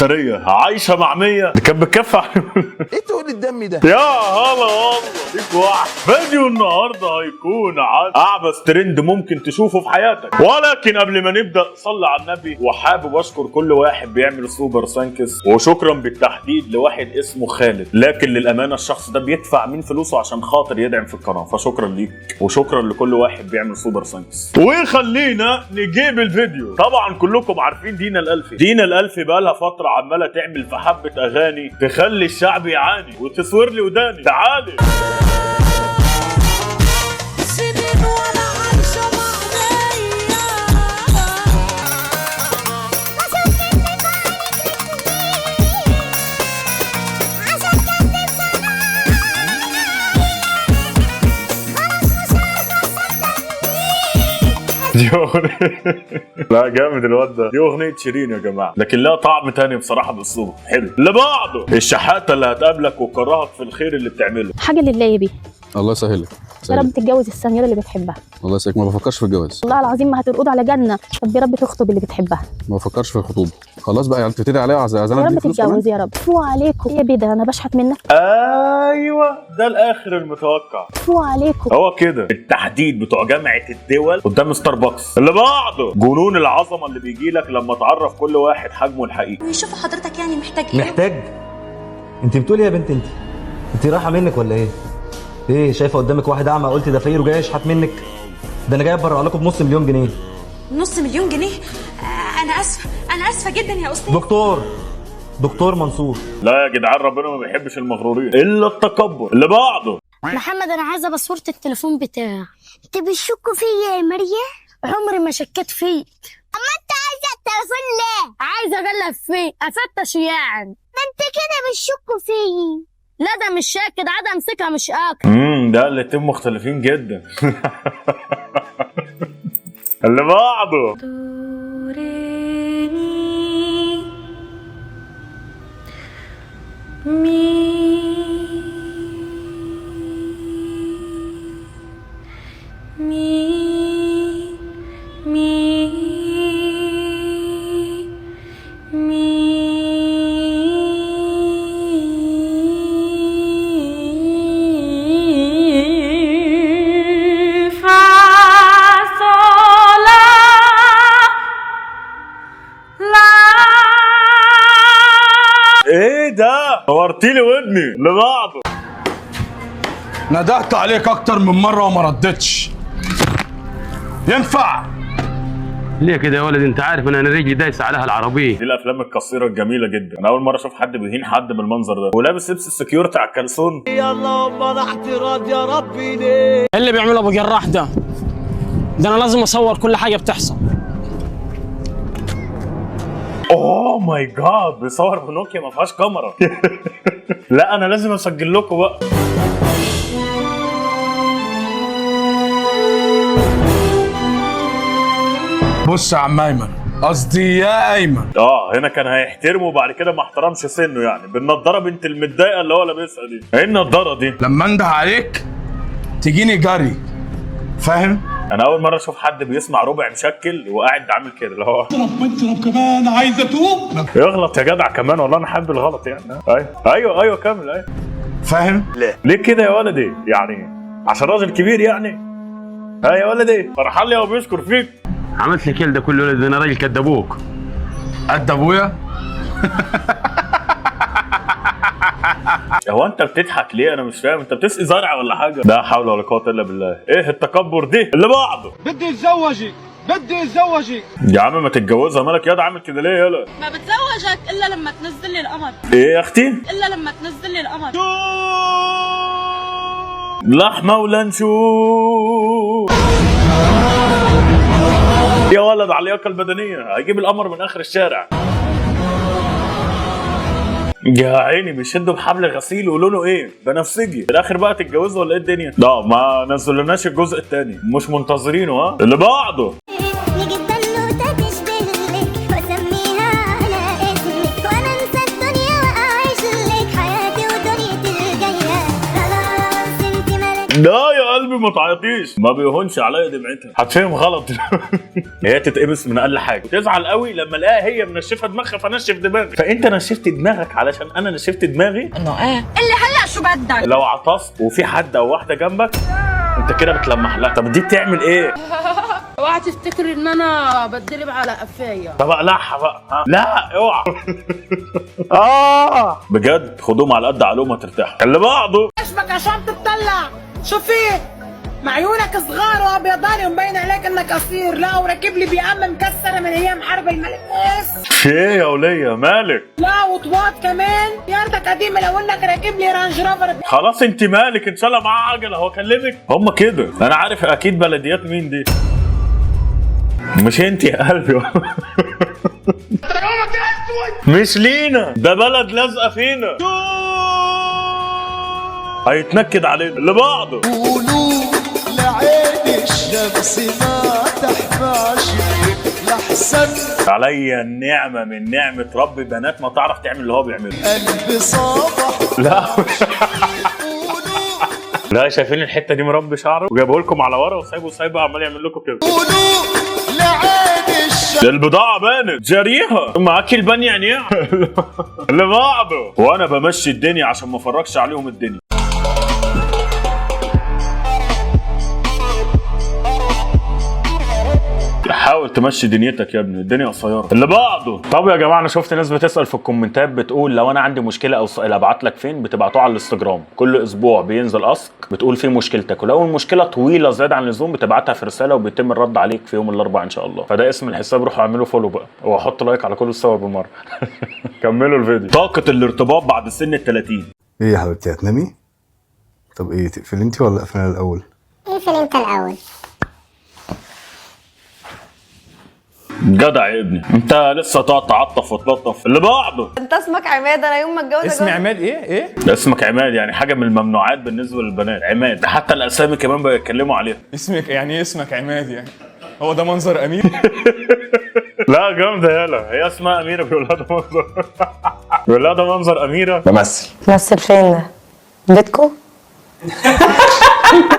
مفتريه عايشه مع 100 اللي كانت بتكفي ايه تقول الدم ده؟ يا هلا والله ليك واحد. فيديو النهارده هيكون عن اعبث ترند ممكن تشوفه في حياتك، ولكن قبل ما نبدا صلي على النبي. وحابب اشكر كل واحد بيعمل سوبر سانكس، وشكرا بالتحديد لواحد اسمه خالد، لكن للامانه الشخص ده بيدفع من فلوسه عشان خاطر يدعم في القناه، فشكرا ليك وشكرا لكل واحد بيعمل سوبر سانكس. وخلينا نجيب الفيديو. طبعا كلكم عارفين دينا الالفي. دينا الالفي بقى لها فتره عماله تعمل في حبه اغاني تخلي الشعب يعاني وتصور لي وداني. تعالي دي اغنية لا جامد الواد ده. دي اغنية شيرين يا جماعة، لكن لها طعم تاني بصراحة بالصوت حلو. اللي بعده الشحاتة اللي هتقابلك وكرهك في الخير اللي بتعمله. حاجة لله يا بيه. الله يسهلك. يا رب تتجوز السنيورة اللي بتحبها. الله يسهلك. ما بفكرش في الجواز. والله العظيم ما هترقد على جنة. طب يا رب تخطب اللي بتحبها. ما بفكرش في الخطوبة. خلاص بقى يعني بتبتدي عليها عزانات. يا رب تتجوز يا رب. فو عليكم يا بيه، ده انا بشحت منك. ايوه ده الاخر المتوقع. فو عليكم. هو كده التحديد بتوع جامعة الدول قدام ستاربكس. اللي بعده جنون العظمة اللي بيجي لك لما تعرف كل واحد حجمه الحقيقي. ويشوفوا حضرتك يعني محتاج ايه؟ محتاج؟ انت بتقولي يا بنت انت رايحه منك ولا ايه؟ ايه شايفه قدامك واحد اعمى قلت ده فقير وجاي يشحت منك؟ ده انا جاي ابرع لكم بنص مليون جنيه. نص مليون جنيه؟ انا اسفه جدا يا استاذ. دكتور منصور. لا يا جدعان ربنا ما بيحبش المغرورين الا التكبر. اللي بعده محمد انا عايزه بصوره التليفون بتاعك. انت بتشكوا فيا يا مريم؟ عمري ما شكيت فيك. اما انت عايزه التليفون ليه؟ عايزه اغلب فيك افتش يعني. ما انت كده بتشكوا فيا. لا ده مش شاك كده، عادة امسكها مش اكل. ده الاتنين مختلفين جدا. اللي بعده ايه ده؟ نورتيلي ودني. اللي بعده ندهت عليك اكتر من مره وما ردتش. ينفع؟ ليه كده يا ولد؟ انت عارف ان انا رجلي دايسه عليها العربيه. دي الافلام القصيره الجميله جدا. انا اول مره اشوف حد بيهين حد بالمنظر ده ولابس لبس السكيورتي على الكلسون. اللهم لا اعتراض يا ربي ليه؟ اللي بيعمله ابو جراح ده انا لازم اصور كل حاجه بتحصل. اوه ماي جاد بيصور بنوكيا ما فيهاش كاميرا. لا انا لازم اسجل لكم بقى. بص يا عم ايمن، قصدي يا ايمن. هنا كان هيحترمه وبعد كده ما احترمش سنه يعني بالنضاره بنت المتضايقه اللي هو لابسها دي. ايه النضاره دي؟ لما انده عليك تجيني جري، فاهم؟ انا اول مره اشوف حد بيسمع ربع مشكل وقاعد عامل كده اللي هو اضرب كمان عايز اتوب. يغلط يا جدع كمان. والله انا حابب الغلط يعني. ايوه كامل. ايوه فاهم؟ ليه كده يا ولدي؟ يعني عشان راجل كبير يعني. يا ولدي فرحان لي وبيشكر فيك. عملت لي كل ده كله ولد؟ انا راجل قد ابوك. قد ابويا؟ هو انت بتضحك ليه؟ انا مش فاهم. انت بتسقي زرع ولا حاجه؟ لا حول ولا قوه الا بالله. ايه التكبر دي؟ اللي بعده بدي اتزوجك يا عم ما تتجوزها. مالك ياض عامل كده ليه يالا؟ ما بتزوجك الا لما تنزل لي القمر. ايه يا اختي؟ الا لما تنزل لي القمر. لحمه ولا نشوف يا ولد على اللياقه البدنيه. هيجيب القمر من اخر الشارع. يا عيني بيشدوا بحبل غسيل ولونه ايه؟ بنفسجي. في الاخر بقى تتجوزوا ولا ايه الدنيا؟ لا ما نزلناش الجزء الثاني، مش منتظرينه. ها اللي بعده ده يا قلبي ما تعيطيش، ما بيهونش عليا دمعتها، هتفهم غلط. هي تتقمص من اقل حاجه وتزعل قوي لما الاقيها هي منشفه دماغها فنشف دماغي، فانت نشفت دماغك علشان انا نشفت دماغي. اللي هلا شو بدك؟ لو عطست وفي حد او واحده جنبك انت كده بتلمح لها. طب دي بتعمل ايه؟ اوعى تفتكر ان انا بتدلب على قفايا. طب اقلعها بقى. لا اوعى. بجد خدوهم على قد عقلهم هترتاحوا. اللي بعضه اسمك عشان تتطلع. شو فيه؟ مع عيونك صغار وابيضاني ومبين عليك انك قصير. لا وراكب لي بيئة مكسره من ايام حرب الملك في ايه يا وليه مالك؟ لا وطواط كمان. يارتك قديمه لو انك راكب لي رانج روفر. خلاص انت مالك، ان شاء الله معاه عجله. هو كلمك؟ هم كده. انا عارف اكيد بلديات مين دي. مش انت يا قلبي. مش لينا، ده بلد لازقه فينا. هيتنكد علينا. اللي بعضه قولوا لعين الشمس ما تحماش لحسن عليا النعمه من نعمه رب بنات ما تعرف تعمل اللي هو بيعمله. قلبي صبح. لا لا شايفين الحته دي مربي شعره وجايبه لكم على ورا وسايبه عمال يعمل لكم كده. قولوا لعين الشمس. البضاعه بانت جاريها معاك البان يعني. اللي بعده وانا بمشي الدنيا عشان ما افرجش عليهم الدنيا. حاول تمشي دنيتك يا ابني، الدنيا قصيره. اللي بعده طب يا جماعه انا شفت ناس بتسال في الكومنتات بتقول لو انا عندي مشكله او سؤال ابعت لك فين؟ بتبعتوه على الانستجرام. كل اسبوع بينزل اسك بتقول فيه مشكلتك، ولو المشكله طويله زياده عن اللزوم بتبعتها في رساله وبيتم الرد عليك في يوم الاربعاء ان شاء الله. فده اسم الحساب، روحوا اعملوا فولو بقى وحط لايك على كل الصور بالمره. كملوا الفيديو. طاقه الارتباط بعد سن ال30. ايه يا حبيبتي هتنامي؟ طب ايه تقفل انت ولا اقفل انا الاول؟ اقفل انت الاول. جدع يا ابني، انت لسه تقعد تعطف وتلطف. اللي بعده انت اسمك عماد. انا يوم ما اتجوز اسمي عماد. ايه اسمك عماد، يعني حاجه من الممنوعات بالنسبه للبنات. عماد حتى الاسامي كمان بيتكلموا عليها. اسمك يعني ايه؟ اسمك عماد يعني هو ده منظر امير؟ لا جامده يالا، هي اسمها اميره بيقول لها ده منظر. بيقول لها ده منظر اميره. بمثل فين ده؟ بيتكو؟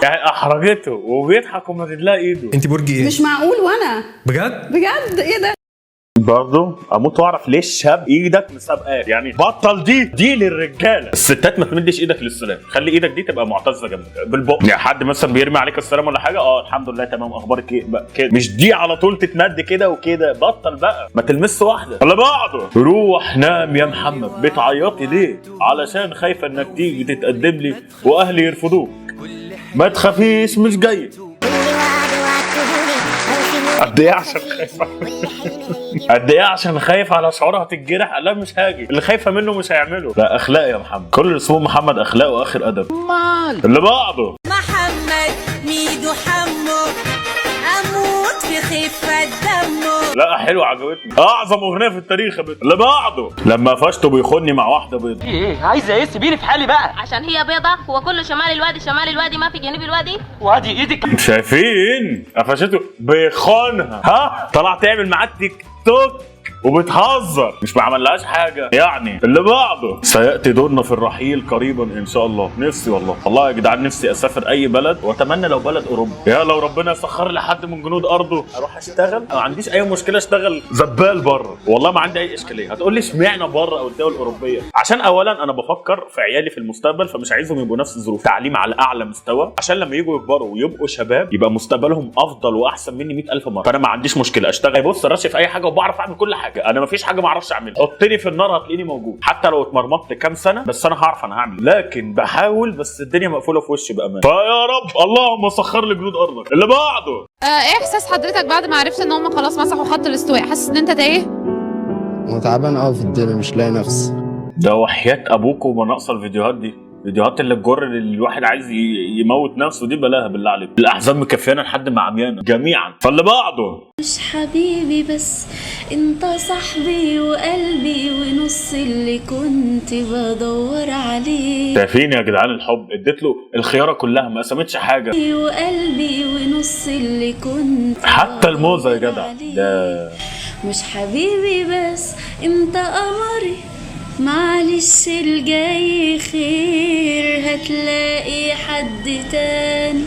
يعني احرجته وبيضحك ومدد لها ايده. انت برج ايه؟ مش معقول. وانا بجد ايه ده؟ برضه اموت واعرف ليه الشاب ايدك مسابقات. يعني بطل دي للرجاله. الستات ما تمدش ايدك للسلام، خلي ايدك دي تبقى معتزه جنبك بالبق. يعني حد مثلا بيرمي عليك السلام ولا حاجه، الحمد لله تمام اخبارك ايه بقى كده. مش دي على طول تتمد كده وكده. بطل بقى، ما تلمس واحده. اللي بعده روح نام يا محمد. بتعيطي ليه؟ علشان خايفه انك تيجي تتقدم لي واهلي يرفضوك. ما تخافيش مش جاي. قد ايه عشان خايفه؟ قد ايه عشان خايف على شعورها تتجرح؟ لا مش هاجي. اللي خايفه منه مش هيعمله. لا اخلاق يا محمد، كل اللي اسمه محمد اخلاق واخر ادب. اللي بعده محمد ميدو حمو اموت في خفه دمه. لا حلو عجبتني، اعظم اغنيه في التاريخ يا بنت. اللي بعده لما قفشته بيخوني مع واحده بيضه. ايه عايزه ايه؟ سيبيني في حالي بقى. عشان هي بيضة. هو كله شمال الوادي شمال الوادي ما في جنوب الوادي. وادي ايدك. شايفين قفشته بيخونها. ها طلع تعمل معاه تيك توك وبتهزر، مش ما عملهاش حاجه يعني. اللي بعده سياتي دورنا في الرحيل قريبا ان شاء الله. نفسي والله يا جدعان نفسي اسافر اي بلد، واتمنى لو بلد اوروبا. يا لو ربنا يسخر لي حد من جنود ارضه اروح اشتغل. ما عنديش اي مشكله اشتغل زبال بره، والله ما عندي اي اشكاليه. هتقول لي اشمعنى بره او الدول الاوروبيه؟ عشان اولا انا بفكر في عيالي في المستقبل، فمش عايزهم يبقوا نفس الظروف. تعليم على اعلى مستوى عشان لما يجوا يكبروا ويبقوا شباب يبقى مستقبلهم افضل واحسن مني 100,000 مره. فانا ما عنديش مشكله اشتغل. بص راشي في اي حاجه وبعرف اعمل كل حاجه. انا ما فيش حاجه ما اعرفش اعملها. حطني في النار هتلاقيني موجود، حتى لو اتمرمطت كام سنه بس انا هعرف انا هعمل. لكن بحاول، بس الدنيا مقفوله في وشي بامان. فيا رب اللهم سخر لي جنود ارضك. اللي بعده ايه احساس حضرتك بعد ما عرفت ان هم خلاص مسحوا خط الاستواء؟ حاسس ان انت تايه؟ انا تعبان في الدنيا مش لاقي نفسي. ده وحياة ابوكم ما ناقصه الفيديوهات دي. فيديوهات اللي تجر الواحد عايز يموت نفسه دي بلاها بالله عليك. الاحزاب مكفيانا لحد ما عميانا جميعا. فاللي بعده مش حبيبي بس انت صاحبي وقلبي ونص اللي كنت بدور عليه. شايفين يا جدعان الحب؟ اديت له الخياره كلها ما قسمتش حاجه. وقلبي ونص اللي كنت حتى الموزه يا جدع. ده مش حبيبي بس انت قمري معلش الجاي خير هتلاقي حد تاني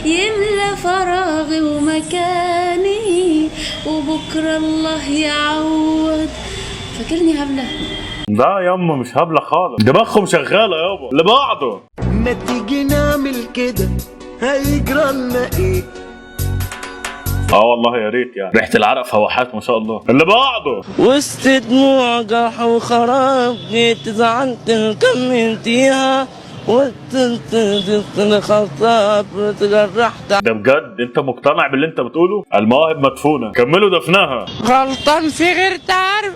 يملى فراغي ومكاني، وبكرة الله يعوض. فاكرني هبلة؟ لا ياما مش هبلة خالص، دماغهم شغالة يابا. اللي بعده ما تيجي نعمل كده هيجرى لنا ايه؟ والله يا ريت يعني، ريحة العرق فواحات ما شاء الله. اللي بعده وسط دموع جرح وخراب جيت زعلت كملتيها وانت خطاب تجرحت. ده بجد انت مقتنع باللي انت بتقوله؟ المواهب مدفونة، كملوا دفنها. غلطان في غير تعرف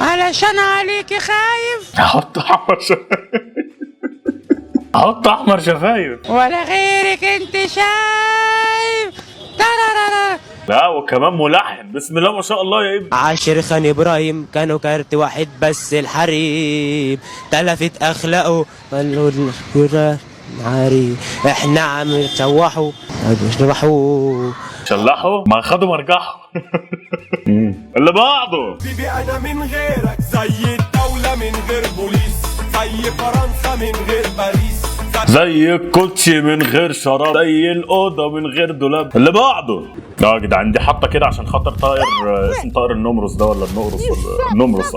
علشان عليكي خايف. حط احمر شفايف حط احمر شفايف ولا غيرك انت شايف. لا وكمان ملحن، بسم الله ما شاء الله يا ابني. عاشر خان ابراهيم كانوا كارت واحد بس الحريم تلفت اخلاقه قالوا عاري احنا عم نشوحوا مش نروحوا شلحوا ما خدوا مرجحوا. اللي بعده بيبي انا من غيرك زي الدولة من غير بوليس، زي فرنسا من غير باريس، زي الكوتشي من غير شراب، زي الأوضة من غير دولاب. اللي بعده يا جدعان دي حاطة كده عشان خاطر طائر اسمه طائر النمرس ده ولا النقرس ولا النمرس.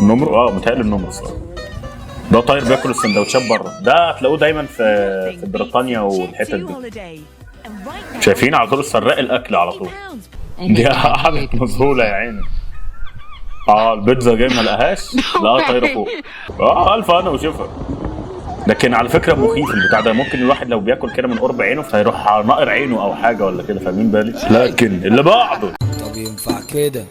النمر متهيألي النمرس. ده طائر بياكل السندوتشات بره، ده هتلاقوه دايما في بريطانيا والحتت دي. شايفين على طول السراق الاكل على طول. دي قعدت مذهوله يا عيني. البيتزا جاي ما لقاهاش، لقاها طايره فوق. الف انا وشوفها. لكن على فكره مخيف البتاع ده، ممكن الواحد لو بياكل كده من قرب عينه فيروح ناقر عينه او حاجه ولا كده، فاهمين بالي؟ لكن اللي بعده طب ينفع كده؟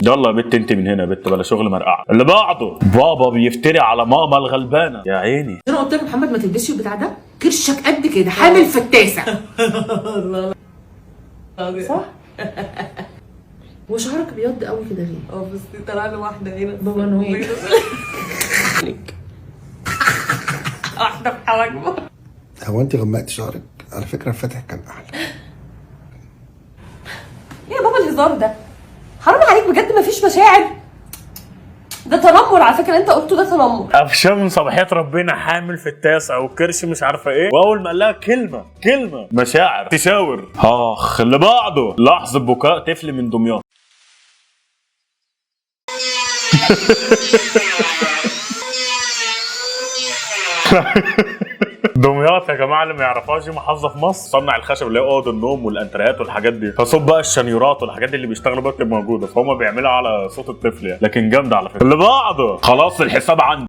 يلا يا بت انت من هنا يا بت، بلا شغل مرقعه. اللي بعده بابا بيفتري على ماما الغلبانه يا عيني. انا قلت لك محمد ما تلبسش البتاع ده، كرشك قد كده حامل فتاسه. صح؟ وشعرك ابيض قوي كده ليه؟ بس طلع له واحده هنا بابا نويل. واحده في حواجبه. هو انت غمقت شعرك؟ على فكره الفتح كان احلى. ايه يا بابا الهزار ده؟ حرام عليك بجد، مفيش مشاعر. ده تنمر على فكره، انت قلته ده تنمر. قفشه من صباحيات ربنا حامل في التاسع والكرش مش عارفه ايه، واول ما قال لها كلمه مشاعر تشاور. اللي بعده لحظه بكاء طفل من دمياط. دمياط يا جماعه اللي ما يعرفهاش دي محافظه في مصر، صنع الخشب اللي هي اوض النوم والانتريات والحاجات دي، فصوت بقى الشنيورات والحاجات دي اللي بيشتغلوا بقى بتبقى موجوده، فهم بيعملوا على صوت الطفل يعني، لكن جامده على فكره. اللي بعده خلاص الحساب عندي.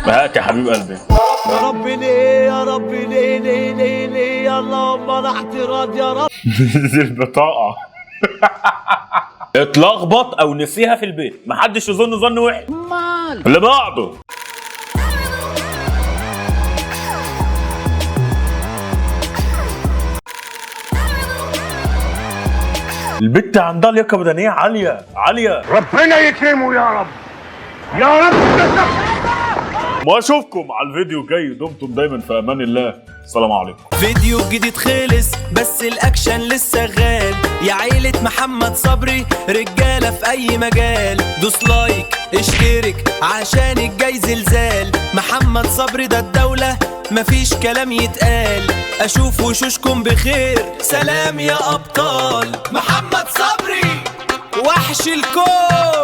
هات يا حبيب قلبي. يا رب ليه يا رب ليه ليه ليه ليه اللهم انا اعتراض يا رب. دي البطاقه اتلخبط او نسيها في البيت، محدش يظن ظن وحش. اللي بعده البت عندها لياقه بدنيه عاليه. ربنا يكرمه يا رب يا رب. واشوفكم على الفيديو الجاي، دمتم دايما في امان الله. السلام عليكم. فيديو جديد خلص بس الاكشن لسه غال، يا عيلة محمد صبري رجالة في اي مجال، دوس لايك اشترك عشان الجاي زلزال، محمد صبري ده الدولة مفيش كلام يتقال، اشوف وشوشكم بخير سلام يا ابطال، محمد صبري وحش الكون.